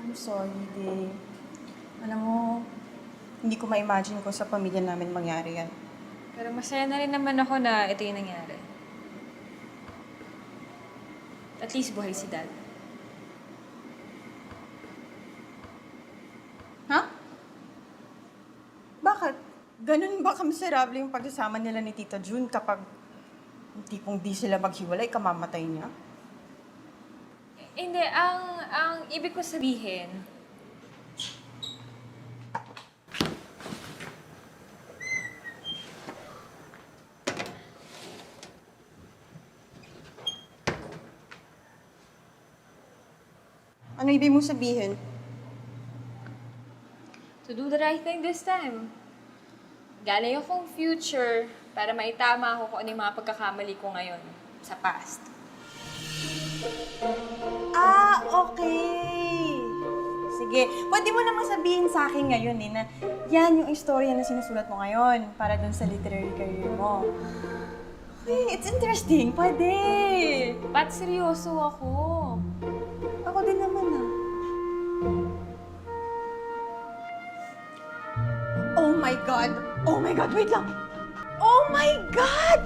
I'm sorry, Day. Alam mo, hindi ko ma-imagine kung sa pamilya namin mangyari yan. Pero masaya na rin naman ako na ito yung nangyari. At least buhay si Dad. Ha? Bakit? Ganun ba kamiserable yung pagsasama nila ni Tita June kapag tipong di sila maghiwalay, kamamatay niya? Hindi, ang ibig ko sabihin, Ano ibig mong sabihin? to do the right thing this time. Galing akong future para maitama ko kung ano yung mga pagkakamali ko ngayon sa past. Ah, okay. Sige, pwede mo naman sabihin sa akin ngayon na yan yung istorya na sinusulat mo ngayon para dun sa literary career mo. Okay, it's interesting. Pwede. Pat, seryoso ako. Ako din naman Oh my God! Oh my God! Wait lang! Oh my God!